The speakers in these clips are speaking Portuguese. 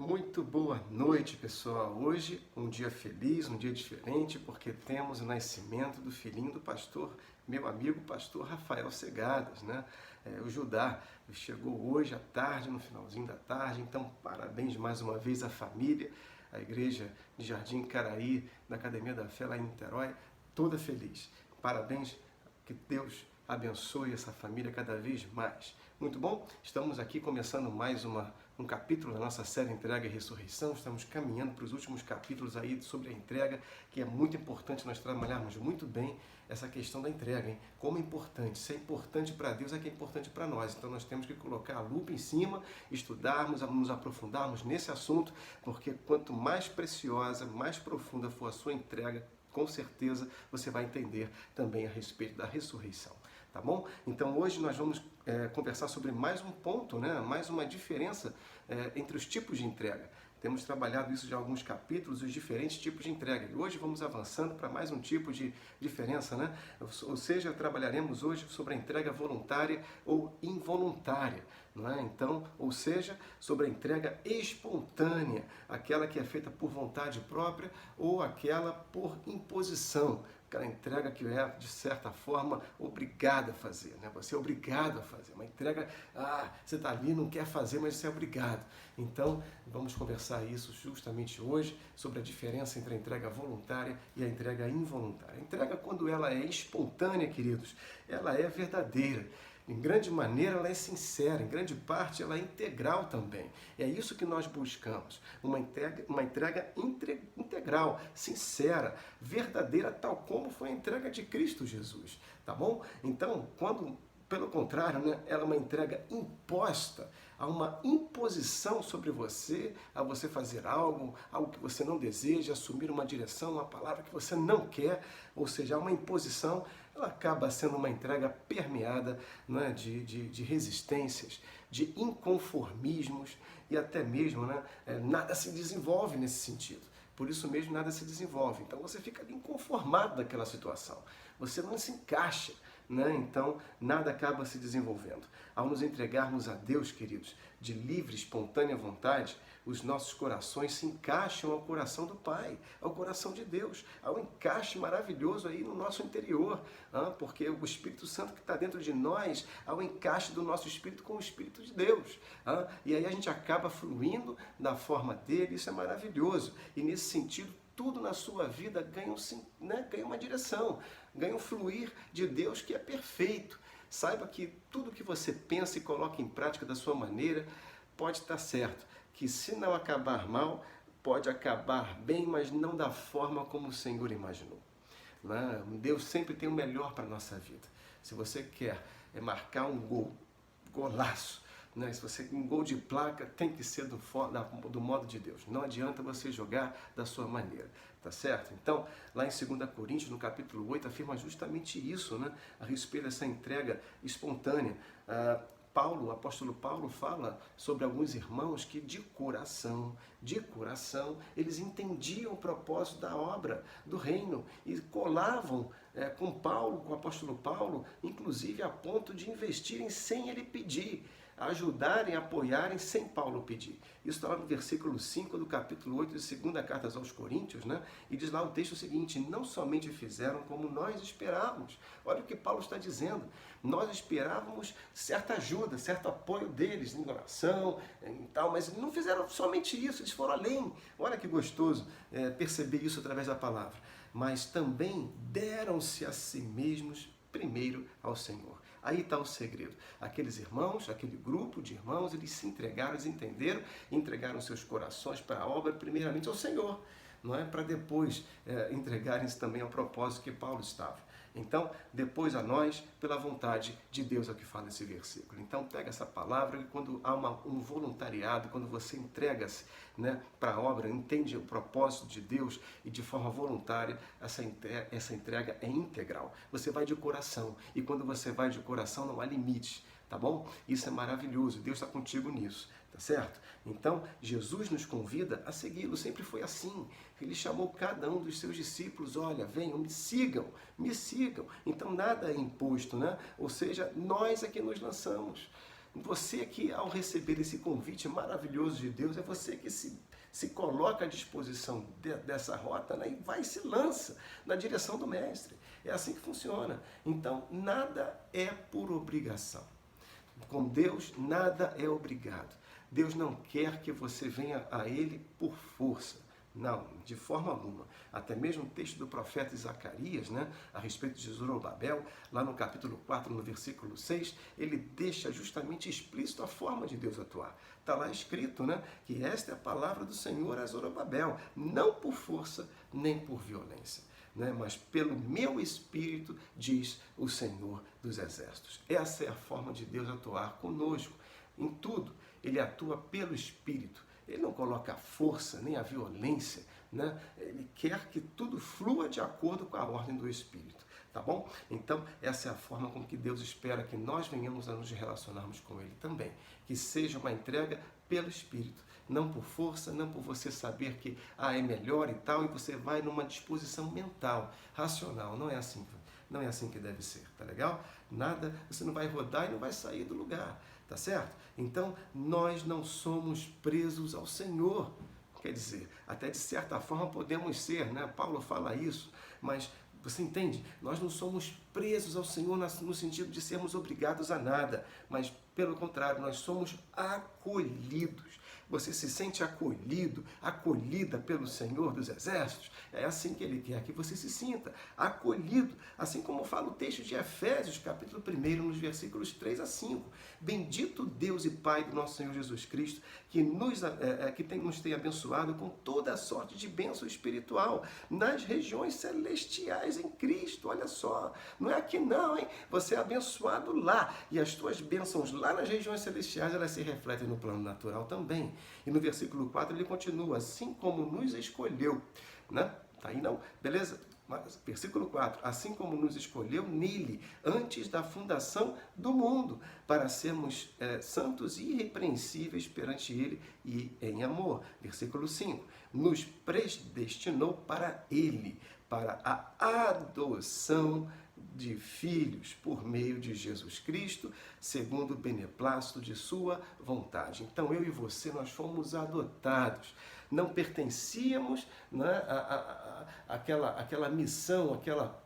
Muito boa noite, pessoal. Hoje um dia feliz, um dia diferente, porque temos o nascimento do filhinho do pastor, meu amigo pastor Rafael Segadas, né? O Judá chegou hoje à tarde, no finalzinho da tarde, então parabéns mais uma vez à família, a igreja de Jardim Caraí, da Academia da Fé lá em Niterói, toda feliz. Parabéns, que Deus abençoe essa família cada vez mais. Muito bom? Estamos aqui começando mais um capítulo da nossa série Entrega e Ressurreição. Estamos caminhando para os últimos capítulos aí sobre a entrega, que é muito importante nós trabalharmos muito bem essa questão da entrega, hein? Como é importante. Se é importante para Deus, é que é importante para nós. Então nós temos que colocar a lupa em cima, estudarmos, nos aprofundarmos nesse assunto, porque quanto mais preciosa, mais profunda for a sua entrega, com certeza você vai entender também a respeito da ressurreição. Tá bom? Então hoje nós vamos conversar sobre mais um ponto, né? Mais uma diferença entre os tipos de entrega. Temos trabalhado isso de alguns capítulos, os diferentes tipos de entrega. E hoje vamos avançando para mais um tipo de diferença, né? Ou seja, trabalharemos hoje sobre a entrega voluntária ou involuntária. Não é? Então, ou seja, sobre a entrega espontânea, aquela que é feita por vontade própria ou aquela por imposição. Aquela entrega que é, de certa forma, obrigado a fazer, né? Você é obrigado a fazer. Uma entrega, você está ali, não quer fazer, mas você é obrigado. Então, vamos conversar isso justamente hoje, sobre a diferença entre a entrega voluntária e a entrega involuntária. A entrega, quando ela é espontânea, queridos, ela é verdadeira. Em grande maneira ela é sincera, em grande parte ela é integral também. É isso que nós buscamos, uma entrega integral, sincera, verdadeira, tal como foi a entrega de Cristo Jesus, tá bom? Então, quando, pelo contrário, né, ela é uma entrega imposta, há uma imposição sobre você, a você fazer algo que você não deseja, assumir uma direção, uma palavra que você não quer, ou seja, há uma imposição, ela acaba sendo uma entrega permeada, né, de resistências, de inconformismos e até mesmo, né, nada se desenvolve nesse sentido. Por isso mesmo nada se desenvolve. Então você fica inconformado daquela situação. Você não se encaixa, né? Então nada acaba se desenvolvendo. Ao nos entregarmos a Deus, queridos, de livre, espontânea vontade, os nossos corações se encaixam ao coração do Pai, ao coração de Deus, ao encaixe maravilhoso aí no nosso interior, porque o Espírito Santo que está dentro de nós, ao encaixe do nosso Espírito com o Espírito de Deus. E aí a gente acaba fluindo da forma dele, isso é maravilhoso. E nesse sentido, tudo na sua vida ganha uma direção, ganha um fluir de Deus que é perfeito. Saiba que tudo que você pensa e coloca em prática da sua maneira pode estar certo, que se não acabar mal, pode acabar bem, mas não da forma como o Senhor imaginou. Né? Deus sempre tem o melhor para a nossa vida. Se você quer marcar um golaço, né? Se você um gol de placa, tem que ser do modo de Deus. Não adianta você jogar da sua maneira, tá certo? Então, lá em 2 Coríntios, no capítulo 8, afirma justamente isso, né? A respeito dessa entrega espontânea. O apóstolo Paulo fala sobre alguns irmãos que de coração, eles entendiam o propósito da obra, do reino, e colavam com Paulo, com o apóstolo Paulo, inclusive a ponto de investirem sem ele pedir, ajudarem, apoiarem sem Paulo pedir. Isso está lá no versículo 5 do capítulo 8 de 2ª Carta aos Coríntios, né? E diz lá o texto seguinte: não somente fizeram como nós esperávamos. Olha o que Paulo está dizendo. Nós esperávamos certa ajuda, certo apoio deles em oração e tal, mas não fizeram somente isso, eles foram além. Olha que gostoso perceber isso através da palavra. Mas também deram-se a si mesmos primeiro ao Senhor. Aí está o segredo. Aqueles irmãos, aquele grupo de irmãos, eles se entregaram, eles entenderam, entregaram seus corações para a obra, primeiramente ao Senhor, não é? Para depois entregarem-se também ao propósito que Paulo estava. Então, depois a nós, pela vontade de Deus, é o que fala esse versículo. Então, pega essa palavra e quando há um voluntariado, quando você entrega-se, né, para a obra, entende o propósito de Deus e de forma voluntária, essa entrega é integral. Você vai de coração e quando você vai de coração não há limites, tá bom? Isso é maravilhoso, Deus está contigo nisso. Tá certo? Então, Jesus nos convida a segui-lo, sempre foi assim. Ele chamou cada um dos seus discípulos: olha, venham, me sigam, me sigam. Então, nada é imposto, né? Ou seja, nós é que nos lançamos. Você que, ao receber esse convite maravilhoso de Deus, é você que se coloca à disposição dessa rota, né, e vai e se lança na direção do Mestre. É assim que funciona. Então, nada é por obrigação. Com Deus, nada é obrigado. Deus não quer que você venha a Ele por força. Não, de forma alguma. Até mesmo o texto do profeta Zacarias, né, a respeito de Zorobabel, lá no capítulo 4, no versículo 6, ele deixa justamente explícito a forma de Deus atuar. Está lá escrito, né, que esta é a palavra do Senhor a Zorobabel, não por força nem por violência, né, mas pelo meu Espírito, diz o Senhor dos Exércitos. Essa é a forma de Deus atuar conosco. Em tudo, Ele atua pelo Espírito. Ele não coloca a força nem a violência, né? Ele quer que tudo flua de acordo com a ordem do Espírito, tá bom? Então, essa é a forma com que Deus espera que nós venhamos a nos relacionarmos com Ele também. Que seja uma entrega pelo Espírito, não por força, não por você saber que é melhor e tal, e você vai numa disposição mental, racional. Não é assim que deve ser, tá legal? Nada, você não vai rodar e não vai sair do lugar, tá certo? Então, nós não somos presos ao Senhor. Quer dizer, até de certa forma podemos ser, né? Paulo fala isso, mas você entende? Nós não somos presos ao Senhor no sentido de sermos obrigados a nada, mas pelo contrário, nós somos acolhidos. Você se sente acolhido, acolhida pelo Senhor dos Exércitos? É assim que Ele quer que você se sinta, acolhido. Assim como fala o texto de Efésios, capítulo 1, nos versículos 3 a 5. Bendito Deus e Pai do nosso Senhor Jesus Cristo, que nos tem abençoado com toda a sorte de bênção espiritual nas regiões celestiais em Cristo. Olha só, não é aqui não, hein? Você é abençoado lá, e as tuas bênçãos lá nas regiões celestiais, elas se refletem no plano natural também. E no versículo 4 ele continua, assim como nos escolheu, né? Tá aí não? Beleza? Mas, versículo 4, assim como nos escolheu nele, antes da fundação do mundo, para sermos santos e irrepreensíveis perante ele e em amor. Versículo 5, nos predestinou para ele, para a adoção de filhos por meio de Jesus Cristo, segundo o beneplácito de sua vontade. Então, eu e você, nós fomos adotados. Não pertencíamos, né, àquela missão, aquela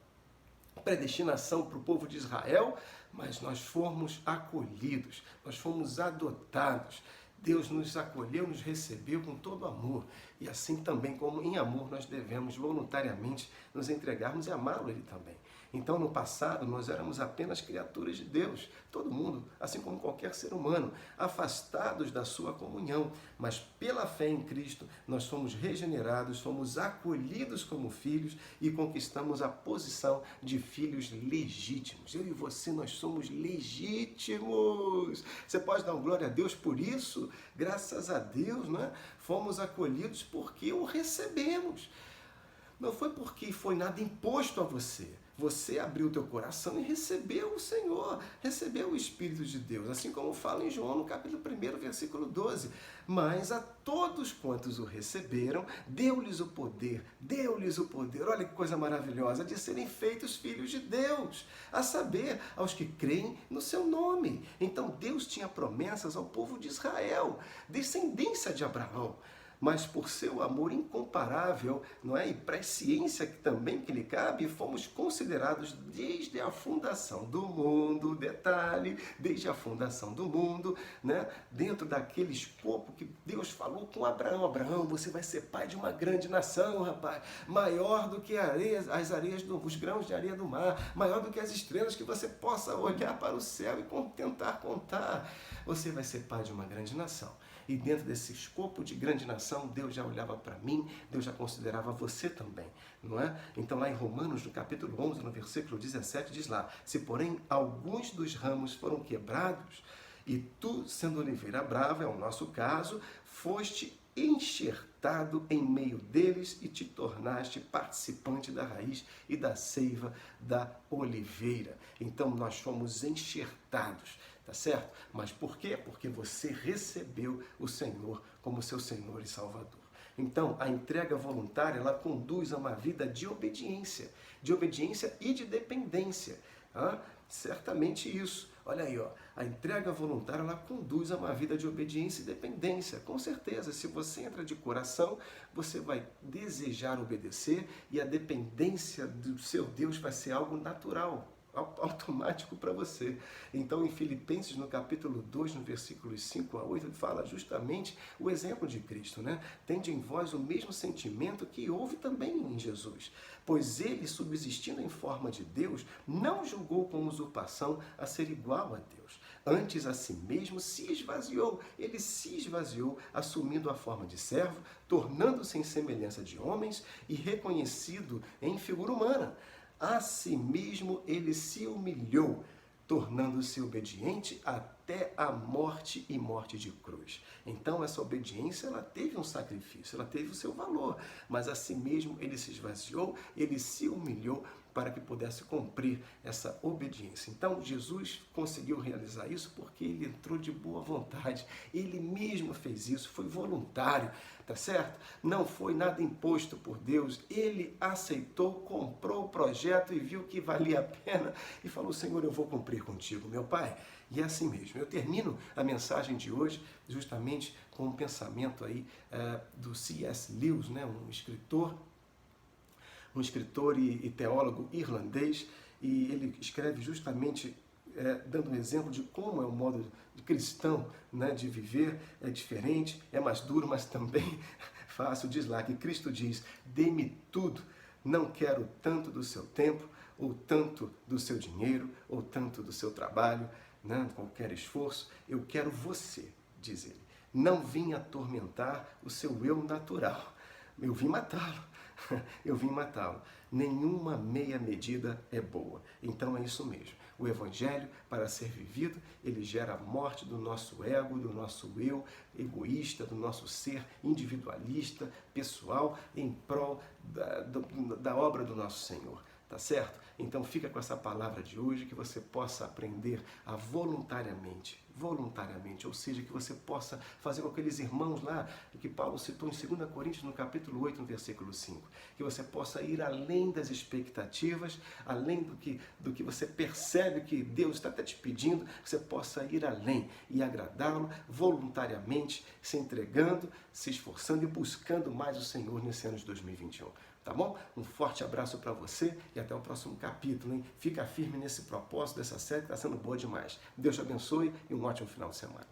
predestinação para o povo de Israel, mas nós fomos acolhidos, nós fomos adotados. Deus nos acolheu, nos recebeu com todo amor. E assim também, como em amor, nós devemos voluntariamente nos entregarmos e amá-lo Ele também. Então, no passado, nós éramos apenas criaturas de Deus, todo mundo, assim como qualquer ser humano, afastados da sua comunhão. Mas pela fé em Cristo, nós somos regenerados, somos acolhidos como filhos e conquistamos a posição de filhos legítimos. Eu e você, nós somos legítimos. Você pode dar glória a Deus por isso? Graças a Deus, não é? Fomos acolhidos porque o recebemos. Não foi porque foi nada imposto a você. Você abriu o teu coração e recebeu o Senhor, recebeu o Espírito de Deus, assim como fala em João no capítulo 1, versículo 12. Mas a todos quantos o receberam, deu-lhes o poder, olha que coisa maravilhosa, de serem feitos filhos de Deus, a saber, aos que creem no seu nome. Então Deus tinha promessas ao povo de Israel, descendência de Abraão. Mas por seu amor incomparável, não é? E presciência que também que lhe cabe, fomos considerados desde a fundação do mundo, detalhe, desde a fundação do mundo, né? Dentro daquele escopo que Deus falou com Abraão. Abraão, você vai ser pai de uma grande nação, rapaz, maior do que as areias os grãos de areia do mar, maior do que as estrelas que você possa olhar para o céu e tentar contar. Você vai ser pai de uma grande nação. E dentro desse escopo de grande nação, Deus já olhava para mim, Deus já considerava você também, não é? Então lá em Romanos, no capítulo 11, no versículo 17, diz lá, se porém alguns dos ramos foram quebrados, e tu, sendo oliveira brava, é o nosso caso, foste enxertado em meio deles e te tornaste participante da raiz e da seiva da oliveira. Então nós fomos enxertados. Tá certo? Mas por quê? Porque você recebeu o Senhor como seu Senhor e Salvador. Então, a entrega voluntária, ela conduz a uma vida de obediência e de dependência. Certamente isso. Olha aí, ó, a entrega voluntária ela conduz a uma vida de obediência e dependência. Com certeza, se você entra de coração, você vai desejar obedecer e a dependência do seu Deus vai ser algo natural, automático para você. Então, em Filipenses, no capítulo 2, no versículos 5 a 8, ele fala justamente o exemplo de Cristo, né? Tende em vós o mesmo sentimento que houve também em Jesus, pois ele, subsistindo em forma de Deus, não julgou com usurpação a ser igual a Deus. Antes a si mesmo se esvaziou, ele se esvaziou, assumindo a forma de servo, tornando-se em semelhança de homens e reconhecido em figura humana. A si mesmo ele se humilhou, tornando-se obediente até a morte e morte de cruz. Então essa obediência ela teve um sacrifício, ela teve o seu valor, mas a si mesmo ele se esvaziou, ele se humilhou para que pudesse cumprir essa obediência. Então Jesus conseguiu realizar isso porque ele entrou de boa vontade, ele mesmo fez isso, foi voluntário, tá certo? Não foi nada imposto por Deus, ele aceitou, comprou o projeto e viu que valia a pena e falou: Senhor, eu vou cumprir contigo, meu Pai. E é assim mesmo. Eu termino a mensagem de hoje justamente com um pensamento aí do C.S. Lewis, né? Um escritor e teólogo irlandês, e ele escreve justamente dando um exemplo de como é o modo cristão, né, de viver, é diferente, é mais duro, mas também fácil. Diz lá que Cristo diz: dê-me tudo, não quero tanto do seu tempo, ou tanto do seu dinheiro, ou tanto do seu trabalho, né, qualquer esforço, eu quero você, diz ele. Não vim atormentar o seu eu natural, eu vim matá-lo. Eu vim matá-lo. Nenhuma meia medida é boa. Então é isso mesmo. O Evangelho, para ser vivido, ele gera a morte do nosso ego, do nosso eu egoísta, do nosso ser individualista, pessoal, em prol da obra do nosso Senhor. Tá certo? Então fica com essa palavra de hoje, que você possa aprender a voluntariamente, ou seja, que você possa fazer com aqueles irmãos lá, que Paulo citou em 2 Coríntios, no capítulo 8, no versículo 5, que você possa ir além das expectativas, além do que você percebe que Deus está até te pedindo, você possa ir além e agradá-lo voluntariamente, se entregando, se esforçando e buscando mais o Senhor nesse ano de 2021. Tá bom? Um forte abraço para você e até o próximo capítulo, hein? Fica firme nesse propósito dessa série que está sendo boa demais. Deus te abençoe e um ótimo final de semana.